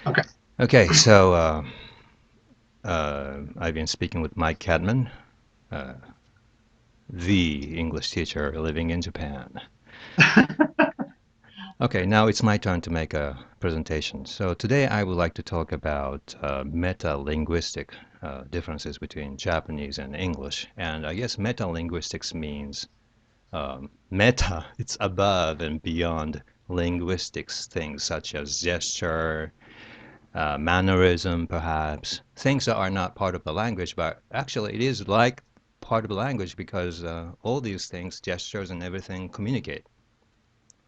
Okay. Okay, so I've been speaking with Mike Cadman, uh, the English teacher living in Japan. Okay, now it's my turn to make a presentation. So today I would like to talk about metalinguistic differences between Japanese and English. And I guess metalinguistics means meta, it's above and beyond linguistics, things such as gesture, mannerism, perhaps, things that are not part of the language, but actually it is like part of the language because all these things, gestures and everything, communicate.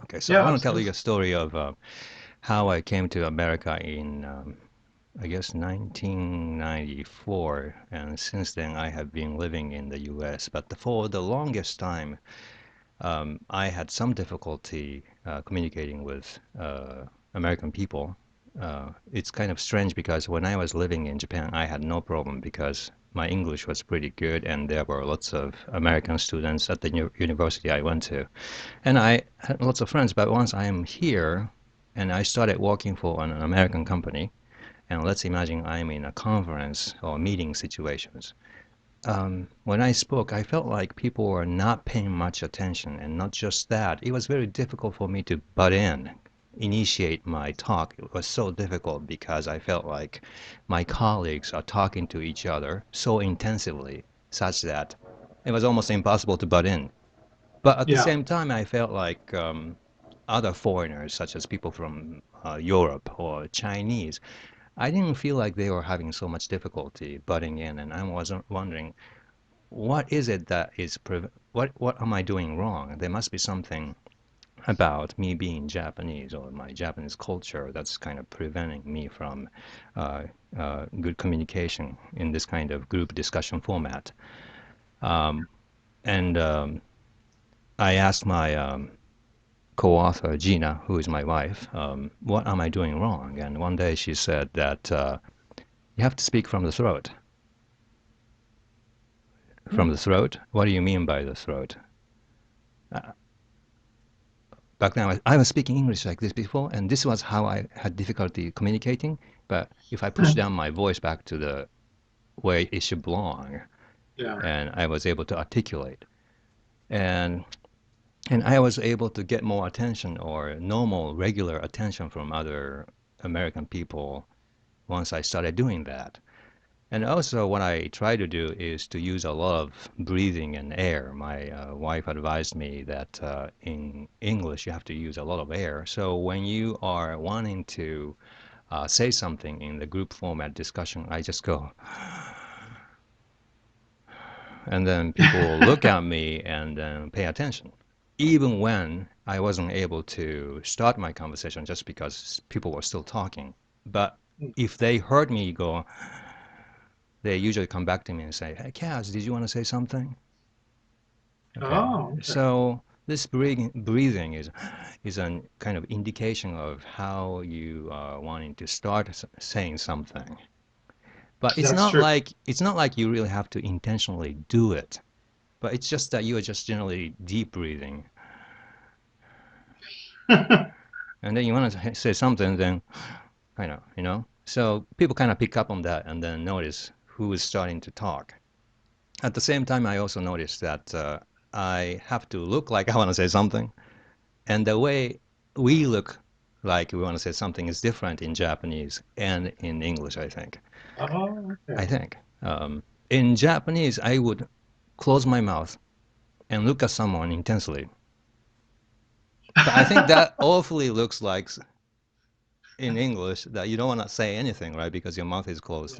Okay, so I Yeah, want to tell you absolutely. a story of how I came to America in, I guess, 1994, and since then I have been living in the U.S. But for the longest time, I had some difficulty communicating with American people. It's kind of strange because when I was living in Japan, I had no problem because my English was pretty good and there were lots of American students at the university I went to. And I had lots of friends, but once I am here and I started working for an American company, and let's imagine I'm in a conference or meeting situations, when I spoke, I felt like people were not paying much attention. And not just that, it was very difficult for me to butt in, initiate my talk. It was so difficult because I felt like my colleagues are talking to each other so intensively, such that it was almost impossible to butt in. But at the Yeah. same time, I felt like other foreigners, such as people from Europe or Chinese, I didn't feel like they were having so much difficulty butting in, and I was wondering what is it that is what am I doing wrong? There must be something about me being Japanese or my Japanese culture that's kind of preventing me from uh, good communication in this kind of group discussion format. Um, and I asked my co-author Gina, who is my wife, what am I doing wrong? And one day she said that you have to speak from the throat. From Hmm. the throat? What do you mean by the throat? Uh, Back then I was speaking English like this before, and this was how I had difficulty communicating. But if I push down my voice back to the where it should belong, Yeah. and I was able to articulate, and and I was able to get more attention or normal, regular attention from other American people once I started doing that. And also, what I try to do is to use a lot of breathing and air. My wife advised me that in English you have to use a lot of air. So when you are wanting to say something in the group format discussion, I just go, and then people will look at me and then pay attention. Even when I wasn't able to start my conversation just because people were still talking. But if they heard me go, they usually come back to me and say, "Hey, Kaz, did you want to say something?" Okay. Oh, okay. So this breathing is a kind of indication of how you are wanting to start saying something. But That's true. it's not like you really have to intentionally do it. But it's just that you are just generally deep breathing, and then you want to say something, then kind of, you know. So people kind of pick up on that and then notice who is starting to talk. At the same time, I also noticed that I have to look like I want to say something, and the way we look like we want to say something is different in Japanese and in English, I think. Oh, I okay. think. In Japanese, I would close my mouth and look at someone intensely. But I think that awfully looks like in English that you don't want to say anything, right? Because your mouth is closed.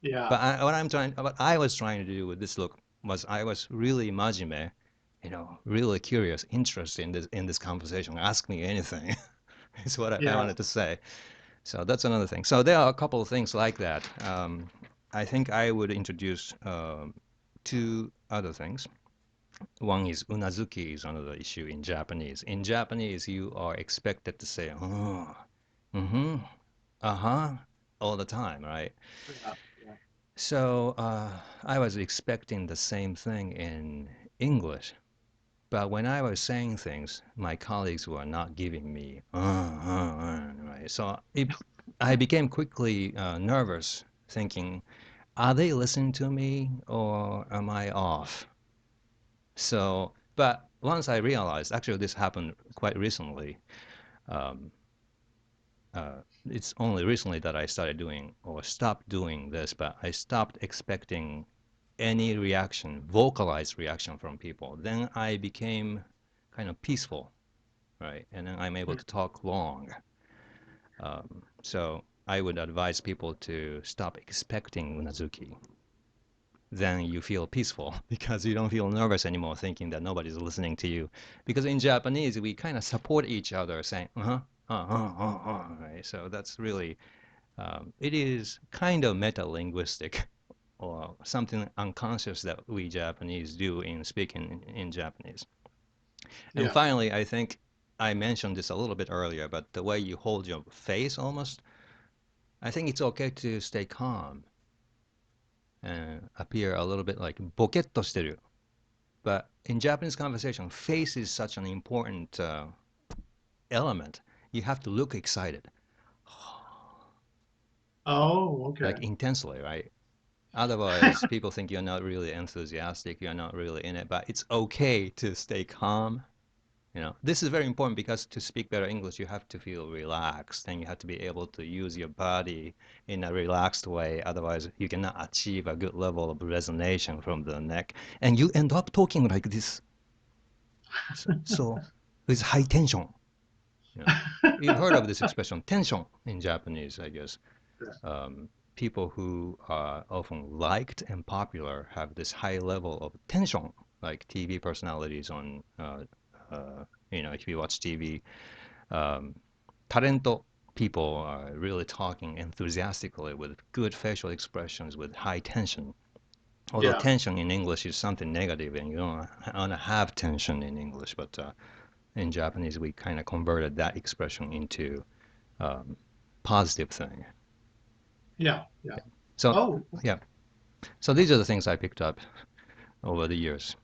Yeah. But what I was trying to do with this look was I was really majime, really curious, interested in this conversation. Ask me anything. Is what I Yeah. wanted to say. So that's another thing. So there are a couple of things like that. I think I would introduce two other things. One is unazuki is another issue in Japanese. In Japanese, you are expected to say, oh, mm-hmm, uh-huh, all the time, right? Yeah. Yeah. So I was expecting the same thing in English. But when I was saying things, my colleagues were not giving me, right? So I became quickly nervous, thinking, are they listening to me or am I off? So, but once I realized, actually this happened quite recently. Um, it's only recently that I started doing or stopped doing this, but I stopped expecting any reaction, vocalized reaction from people. Then I became kind of peaceful, right? And then I'm able to talk long. So I would advise people to stop expecting unazuki. Then you feel peaceful because you don't feel nervous anymore thinking that nobody's listening to you. Because in Japanese, we kind of support each other saying, right? So that's really, it is kind of metalinguistic or something unconscious that we Japanese do in speaking in Japanese. And Yeah. finally, I think I mentioned this a little bit earlier, but the way you hold your face almost, I think it's okay to stay calm and appear a little bit like ボケっとしてる. But in Japanese conversation, face is such an important element. You have to look excited, Oh, okay. like intensely, right? Otherwise, people think you're not really enthusiastic, you're not really in it, but it's okay to stay calm. You know, this is very important because to speak better English, you have to feel relaxed and you have to be able to use your body in a relaxed way. Otherwise, you cannot achieve a good level of resonation from the neck. And you end up talking like this. So with high tension. You know, you've heard of this expression, tension in Japanese, I guess. People who are often liked and popular have this high level of tension, like TV personalities on, if you watch TV, talent people are really talking enthusiastically with good facial expressions with high tension. Although Yeah. tension in English is something negative and you don't want to have tension in English, but in Japanese we kind of converted that expression into positive thing. Yeah. Yeah. So Oh, yeah, so these are the things I picked up over the years.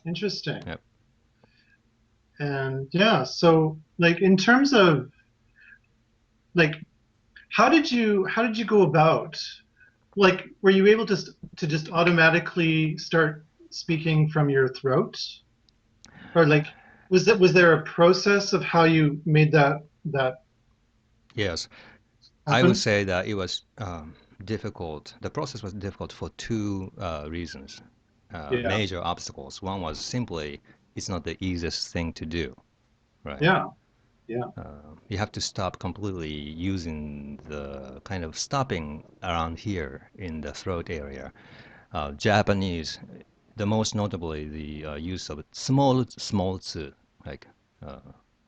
interesting. Yep. And yeah, so like in terms of like how did you go about, like, were you able to just automatically start speaking from your throat, or like was there a process of how you made that Yes, I would happen? say that it was difficult. The process was difficult for two reasons, Yeah. major obstacles. One was simply it's not the easiest thing to do, right? Yeah. Yeah. You have to stop completely using the kind of stopping around here in the throat area. Japanese, the most notably the use of small tsu, like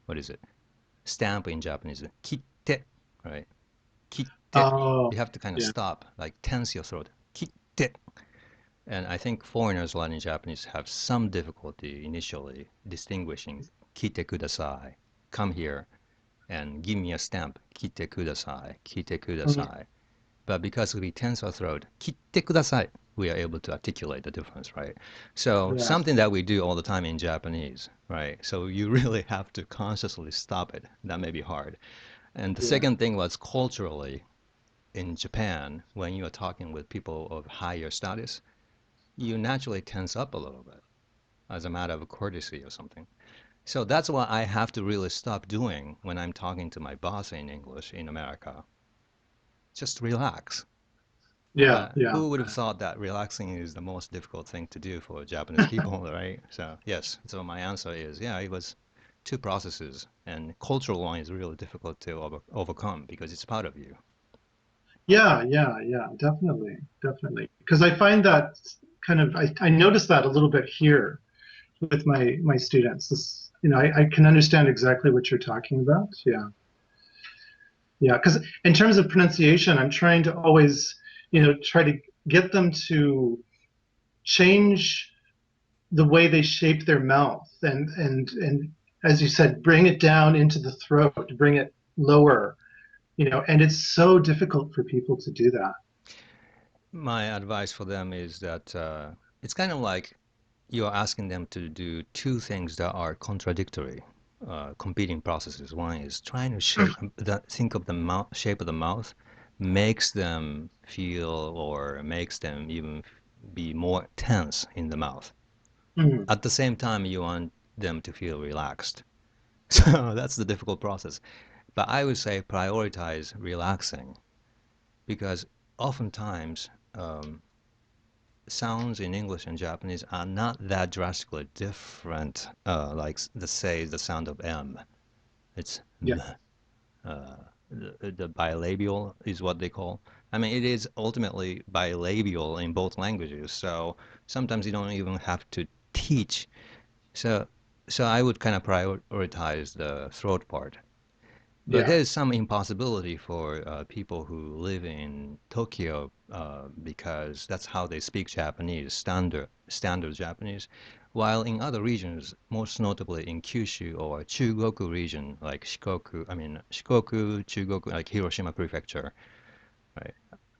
what is it? Stamp in Japanese, kitte, right? Kitte. Oh, You have to kind of yeah. stop, like tense your throat. Kitte. And I think foreigners learning Japanese have some difficulty initially distinguishing kite kudasai, come here and give me a stamp, kite kudasai, kite Mhm. kudasai. But because we tense our throat, kite kudasai, we are able to articulate the difference, right? So Yeah. something that we do all the time in Japanese, right? So you really have to consciously stop it. That may be hard. And the Yeah. second thing was culturally, in Japan, when you are talking with people of higher status, you naturally tense up a little bit as a matter of courtesy or something. So that's what I have to really stop doing when I'm talking to my boss in English in America. Just relax. Yeah. But Yeah. who would have thought that relaxing is the most difficult thing to do for Japanese people, right? So yes, so my answer is, yeah, it was two processes, and cultural one is really difficult to overcome because it's part of you. Yeah, yeah, yeah, definitely, definitely. Because I find that kind of I notice that a little bit here with my students. This, I can understand exactly what you're talking about. Yeah, yeah. Because in terms of pronunciation, I'm trying to always, try to get them to change the way they shape their mouth, and as you said, bring it down into the throat, bring it lower. And it's so difficult for people to do that. My advice for them is that it's kind of like you're asking them to do two things that are contradictory. competing processes. One is trying to think of the shape of the mouth makes them feel or makes them even be more tense in the mouth. Mm. At the same time, you want them to feel relaxed. So that's the difficult process. But I would say prioritize relaxing because oftentimes sounds in English and Japanese are not that drastically different. Like let's say the sound of M, it's Yeah. the bilabial is what they call. I mean, it is ultimately bilabial in both languages. So sometimes you don't even have to teach. So I would kind of prioritize the throat part. But Yeah. there's some impossibility for people who live in Tokyo because that's how they speak Japanese, standard Japanese. While in other regions, most notably in Kyushu or Chugoku region, like Shikoku, Chugoku, like Hiroshima Prefecture, right?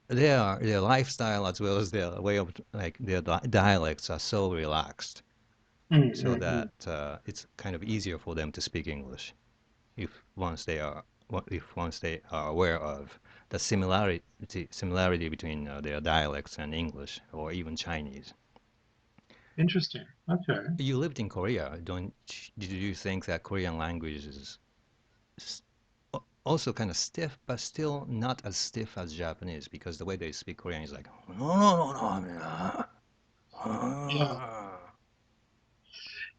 Their lifestyle as well as their way of like their dialects are so relaxed, so that it's kind of easier for them to speak English if once they are aware of the similarity between their dialects and English or even Chinese. Interesting. Okay. You lived in Korea, did you think that Korean language is also kind of stiff, but still not as stiff as Japanese because the way they speak Korean is like no no no no I mean, Yeah.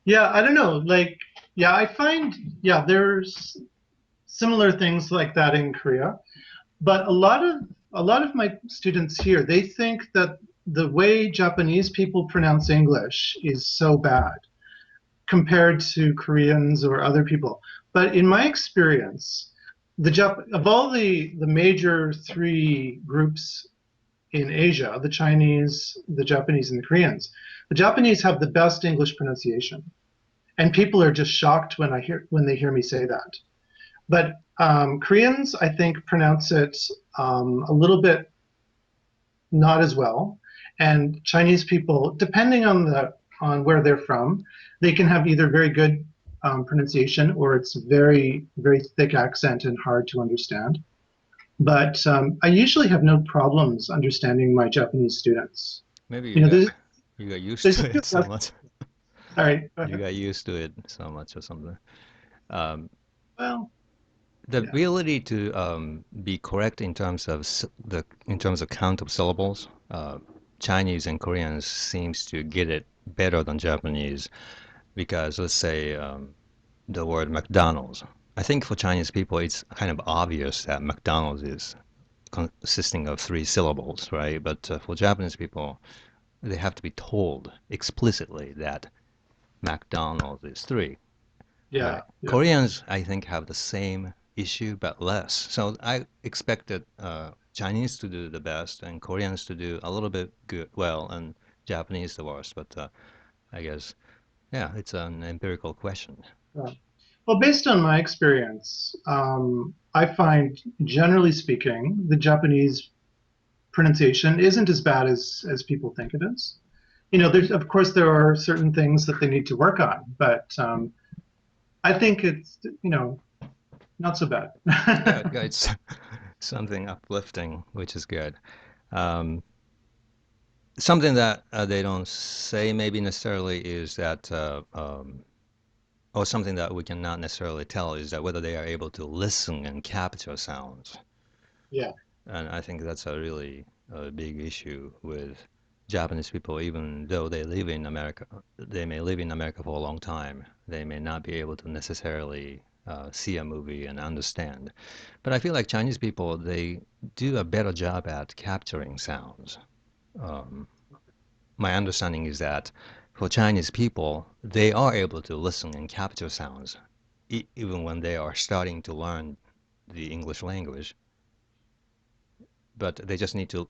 Yeah, I don't know. Like, yeah, I find, yeah, there's similar things like that in Korea. But a lot of my students here, they think that the way Japanese people pronounce English is so bad compared to Koreans or other people. But in my experience, of all the major three groups in Asia, the Chinese, the Japanese, and the Koreans, the Japanese have the best English pronunciation. And people are just shocked when they hear me say that. But Koreans, I think, pronounce it a little bit not as well, and Chinese people, depending on where they're from, they can have either very good pronunciation or it's very very thick accent and hard to understand. But I usually have no problems understanding my Japanese students. maybe You know, you got used there's a to few. it so much. All right. You got used to it so much or something. Um, Well, the yeah, ability to be correct in terms of count of syllables, Chinese and Koreans seems to get it better than Japanese because let's say the word McDonald's. I think for Chinese people it's kind of obvious that McDonald's is consisting of three syllables, right? But for Japanese people, they have to be told explicitly that McDonald's is three. yeah, Right. yeah. Koreans, I think, have the same issue, but less. So I expected Chinese to do the best and Koreans to do a little bit well, and Japanese the worst. But I guess, yeah, it's an empirical question. Yeah. Well, based on my experience, I find, generally speaking, the Japanese pronunciation isn't as bad as people think it is. There's of course there are certain things that they need to work on, but I think it's not so bad. Yeah, it's something uplifting, which is good. Um, Something that they don't say maybe necessarily is that or something that we cannot necessarily tell is that whether they are able to listen and capture sounds. Yeah, And I think that's a really big issue with Japanese people, even though they live in America. They may live in America for a long time. They may not be able to necessarily see a movie and understand. But I feel like Chinese people, they do a better job at capturing sounds. Um, my understanding is that for Chinese people, they are able to listen and capture sounds, even when they are starting to learn the English language. But they just need to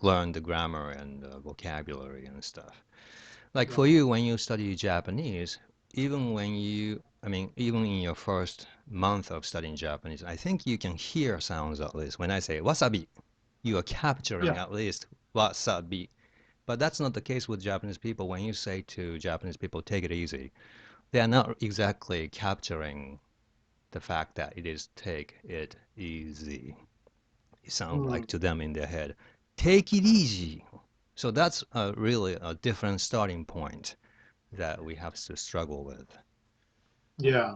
learn the grammar and vocabulary and stuff. Like yeah, for you, when you study Japanese, even in your first month of studying Japanese, I think you can hear sounds at least. When I say wasabi, you are capturing yeah, at least wasabi. But that's not the case with Japanese people. When you say to Japanese people, take it easy, they are not exactly capturing the fact that it is take it easy. It sounds like to them in their head, take it easy. So that's really a different starting point that we have to struggle with. Yeah.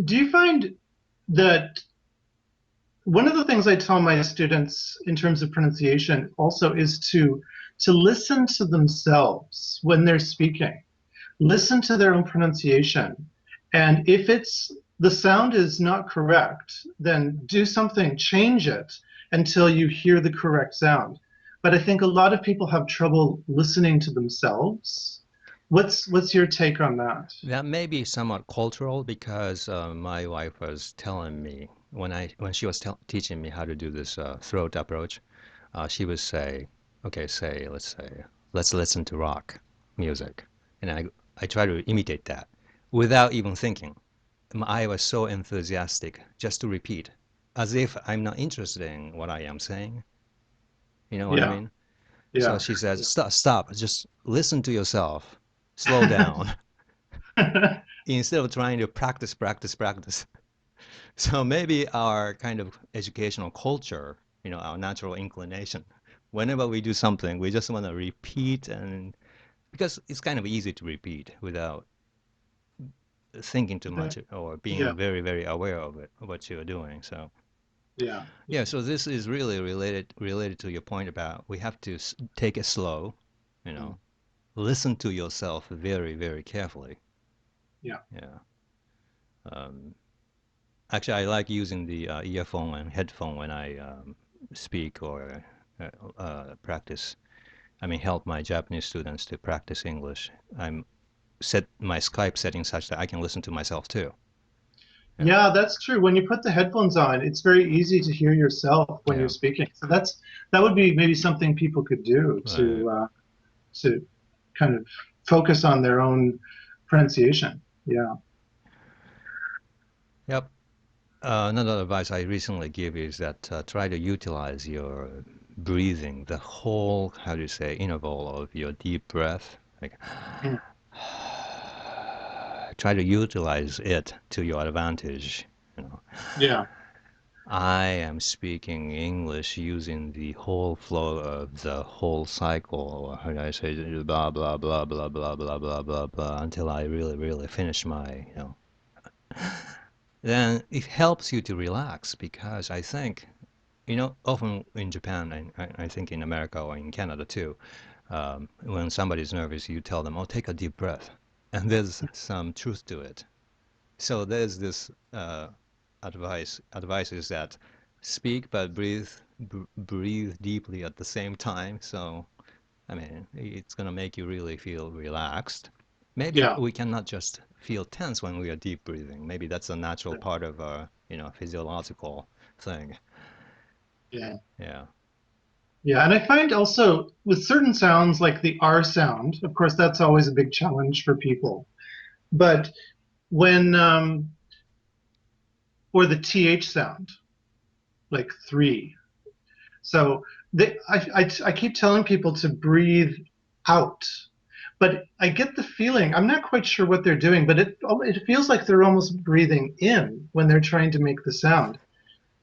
Do you find that one of the things I tell my students in terms of pronunciation also is to listen to themselves when they're speaking. Listen to their own pronunciation. And if the sound is not correct, then do something, change it until you hear the correct sound. But I think a lot of people have trouble listening to themselves. What's your take on that? That may be somewhat cultural because my wife was telling me when she was teaching me how to do this throat approach, she would say, okay, let's listen to rock music. And I try to imitate that without even thinking. I was so enthusiastic just to repeat, as if I'm not interested in what I am saying. You know what I mean? Yeah. So she says, stop, just listen to yourself, slow down, instead of trying to practice. So maybe our kind of educational culture, our natural inclination, whenever we do something, we just want to repeat, and because it's kind of easy to repeat without thinking too much or being very, very aware of it, of what you're doing. So so this is really related to your point about we have to take it slow, listen to yourself very, very carefully. Actually, I like using the earphone and headphone when I speak or practice. I mean, help my Japanese students to practice English. I'm set my Skype settings such that I can listen to myself too. Yeah, that's true. When you put the headphones on, it's very easy to hear yourself when you're speaking. So that would be maybe something people could do to kind of focus on their own pronunciation. Yeah. Yep. Another advice I recently give is that try to utilize your breathing, the whole, how do you say, interval of your deep breath. Like, try to utilize it to your advantage. Yeah. I am speaking English using the whole flow of the whole cycle, or how do I say, blah, blah, blah, blah, blah, blah, blah, blah, blah, until I really, really finish my, then it helps you to relax because I think, often in Japan, and I think in America or in Canada too, when somebody's nervous, you tell them, oh, take a deep breath. And there's some truth to it. So there's this advice is that speak but breathe deeply at the same time. So I mean, it's going to make you really feel relaxed. Maybe we cannot just feel tense when we are deep breathing. Maybe that's a natural part of our physiological thing. Yeah. And I find also with certain sounds like the R sound, of course, that's always a big challenge for people. But when or the TH sound, like 3. So I keep telling people to breathe out, but I get the feeling, I'm not quite sure what they're doing, but it feels like they're almost breathing in when they're trying to make the sound.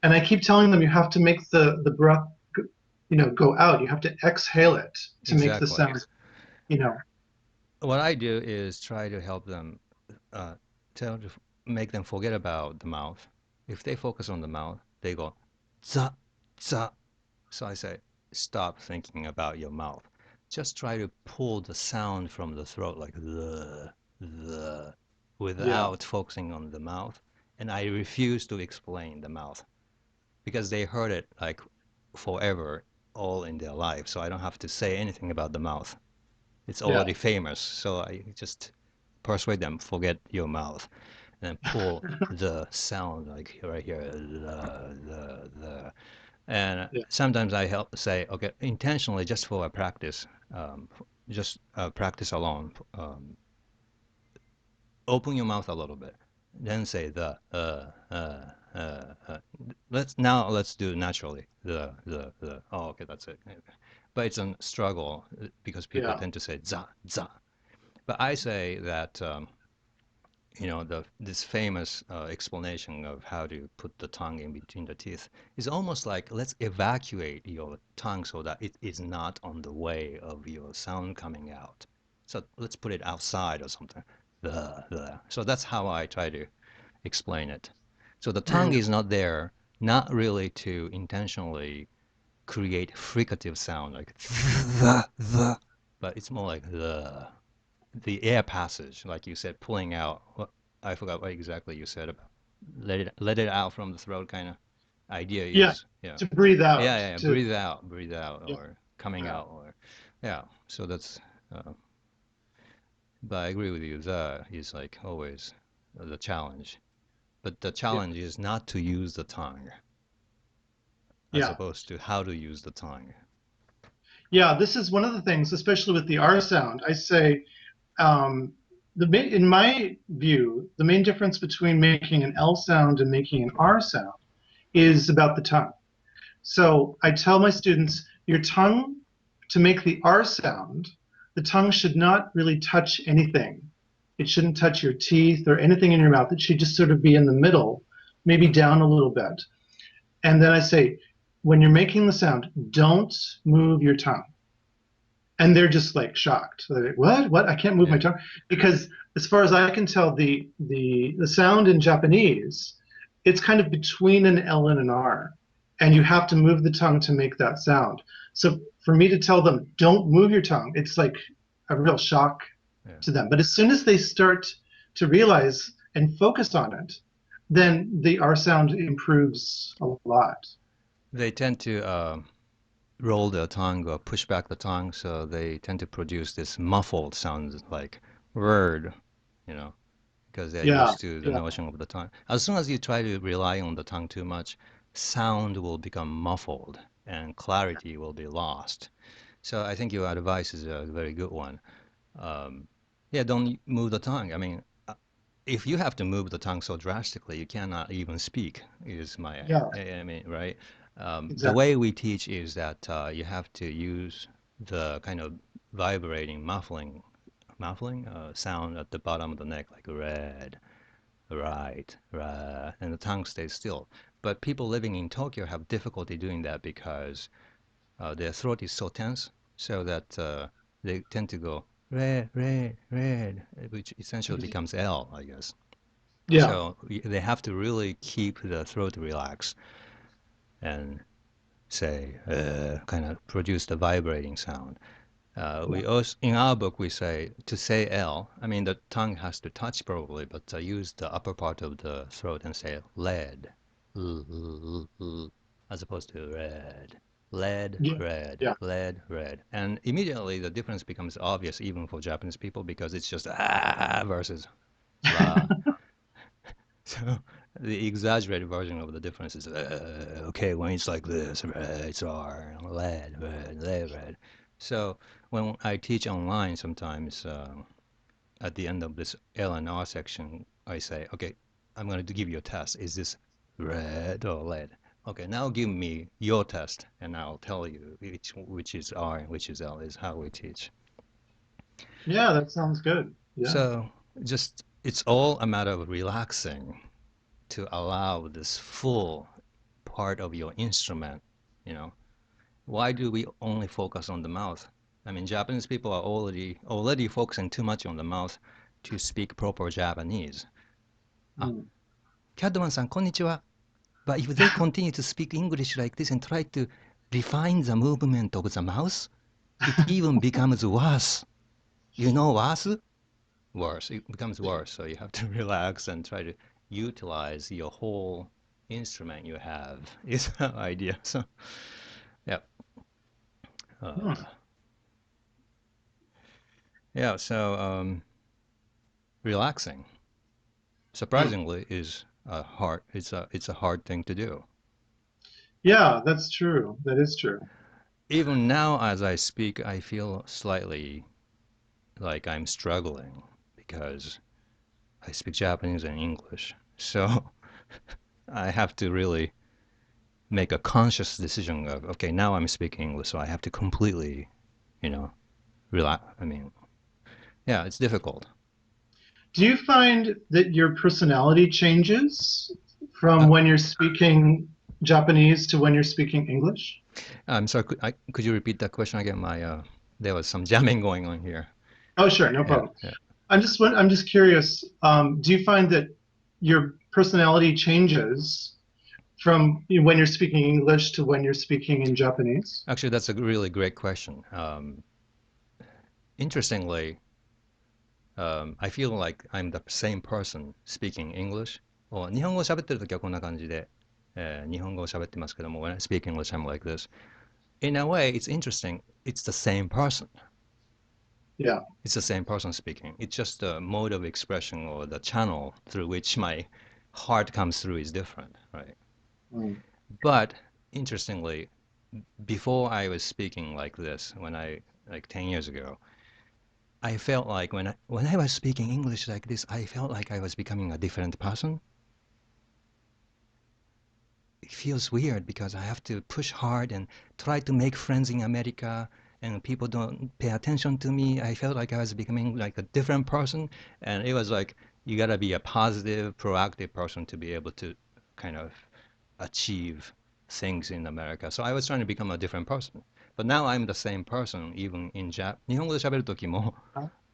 And I keep telling them you have to make the breath, go out. You have to exhale it to make the sound, What I do is try to help them, make them forget about the mouth. If they focus on the mouth, they go, za, za. So I say, stop thinking about your mouth. Just try to pull the sound from the throat, like the, without focusing on the mouth. And I refuse to explain the mouth because they heard it like forever, all in their life. So I don't have to say anything about the mouth. It's already famous. So I just persuade them, forget your mouth, and pull the sound like right here, the. And sometimes I help say, okay, intentionally, just for a practice, just practice alone. Open your mouth a little bit, then say the. Let's do naturally. The. Oh, okay, that's it. But it's a struggle because people tend to say za za. But I say that this famous explanation of how to put the tongue in between the teeth is almost like let's evacuate your tongue so that it is not on the way of your sound coming out. So let's put it outside or something. So that's how I try to explain it. So the tongue is not there, not really to intentionally create fricative sound like but it's more like the air passage, like you said, pulling out. I forgot what exactly you said about let it out from the throat kind of idea Yeah, is to breathe out. yeah, To, breathe out, yeah, or coming yeah, out, or yeah. So that's. But I agree with you. The is like always the challenge, but the yeah, challenge is not to use the tongue as yeah. opposed to how to use the tongue. Yeah, this is one of the things, especially with the R sound. I say, in my view, the main difference between making an L sound and making an R sound is about the tongue. So I tell my students, your tongue, to make the R sound, the tongue should not really touch anything. It shouldn't touch your teeth or anything in your mouth. It should just sort of be in the middle, maybe down a little bit. And then I say, when you're making the sound, don't move your tongue. And they're just like shocked. They're like, what? I can't move my tongue. Because as far as I can tell, the sound in Japanese, it's kind of between an L and an R. And you have to move the tongue to make that sound. So for me to tell them, don't move your tongue, it's like a real shock to them. But as soon as they start to realize and focus on it, then the R sound improves a lot. They tend to roll their tongue or push back the tongue, so they tend to produce this muffled sound like word, because they're Yeah, used to the yeah, notion of the tongue. As soon as you try to rely on the tongue too much, sound will become muffled and clarity will be lost. So I think your advice is a very good one. Yeah, don't move the tongue. I mean, if you have to move the tongue so drastically, you cannot even speak, is my, yeah, I mean, right? The exactly. way we teach is that you have to use the kind of vibrating, muffling sound at the bottom of the neck, like red, right, right, and the tongue stays still. But people living in Tokyo have difficulty doing that because their throat is so tense, so that they tend to go red, red, red, which essentially becomes L, I guess. Yeah, So they have to really keep the throat relaxed and say, kind of produce the vibrating sound. yeah, We also, in our book, we say to say L, I mean, the tongue has to touch probably, but use the upper part of the throat and say lead, as opposed to red. Lead, yeah, red, yeah. lead, red. And immediately the difference becomes obvious even for Japanese people because it's just versus la. So the exaggerated version of the difference is okay when it's like this, it's R, lead, red, lead, red. So when I teach online, sometimes at the end of this L and R section, I say, okay, I'm going to give you a test. Is this red or lead? Okay, now give me your test, and I'll tell you which is R and which is L. Is how we teach. Yeah, that sounds good. Yeah. So just it's all a matter of relaxing to allow this full part of your instrument, you know. Why do we only focus on the mouth? I mean, Japanese people are already focusing too much on the mouth to speak proper Japanese. Ah, Mm. Cadman-san, konnichiwa. But if they continue to speak English like this and try to refine the movement of the mouth, it even becomes worse. You know worse? Worse. It becomes worse. So you have to relax and try to utilize your whole instrument you have is the idea. So, yeah. Hmm. Uh, yeah, so relaxing, surprisingly, is it's a hard thing to do. Yeah, that's true. That is true. Even now, as I speak, I feel slightly like I'm struggling because I speak Japanese and English. So I have to really make a conscious decision of, okay, now I'm speaking English, so I have to completely, you know, relax. I mean, Yeah, it's difficult. Do you find that your personality changes from when you're speaking Japanese to when you're speaking English? I'm sorry, could you repeat that question again? There was some jamming going on here. Oh, sure, no problem. Yeah. I'm just curious. Do you find that your personality changes from when you're speaking English to when you're speaking in Japanese? Actually, that's a really great question. Interestingly, I feel like I'm the same person speaking English. 日本語を喋ってるときはこんな感じで、日本語を喋ってますけども、when I speak English, I'm like this. In a way, it's interesting. It's the same person. Yeah. It's the same person speaking. It's just the mode of expression or the channel through which my heart comes through is different, right? But interestingly, before I was speaking like this, like 10 years ago, I felt like when I was speaking English like this, I felt like I was becoming a different person. It feels weird because I have to push hard and try to make friends in America, and people don't pay attention to me. I felt like I was becoming like a different person, and it was like you gotta be a positive, proactive person to be able to kind of achieve things in America. So I was trying to become a different person. But now I'm the same person, even in Japan. 日本語で喋るときも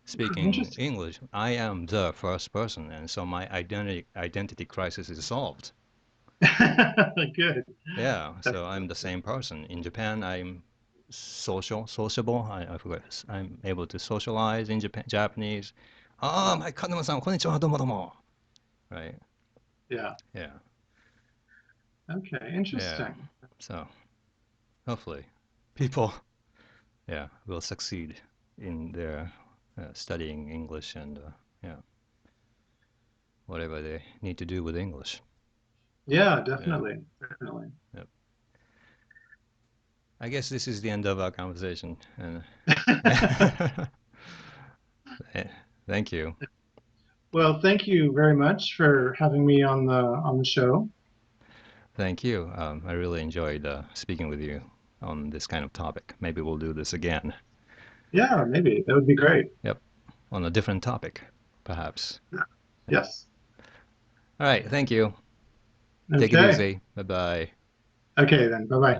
speaking English, I am the first person, and so my identity crisis is solved. Good. Yeah, so I'm the same person. In Japan, I'm sociable. I forgot. I'm able to socialize in Japanese. Mike Cadmanさん、こんにちは、どうもどうも. Right? Yeah. Yeah. Okay, interesting. Yeah. So hopefully people, will succeed in their studying English and, whatever they need to do with English. Yeah, definitely. Definitely. Yep. I guess this is the end of our conversation. And thank you. Well, thank you very much for having me on the show. Thank you. I really enjoyed speaking with you on this kind of topic. Maybe we'll do this again. Yeah, maybe. That would be great. Yep. On a different topic, perhaps. Yes. All right. Thank you. Okay. Take it easy. Bye-bye. Okay, then. Bye-bye.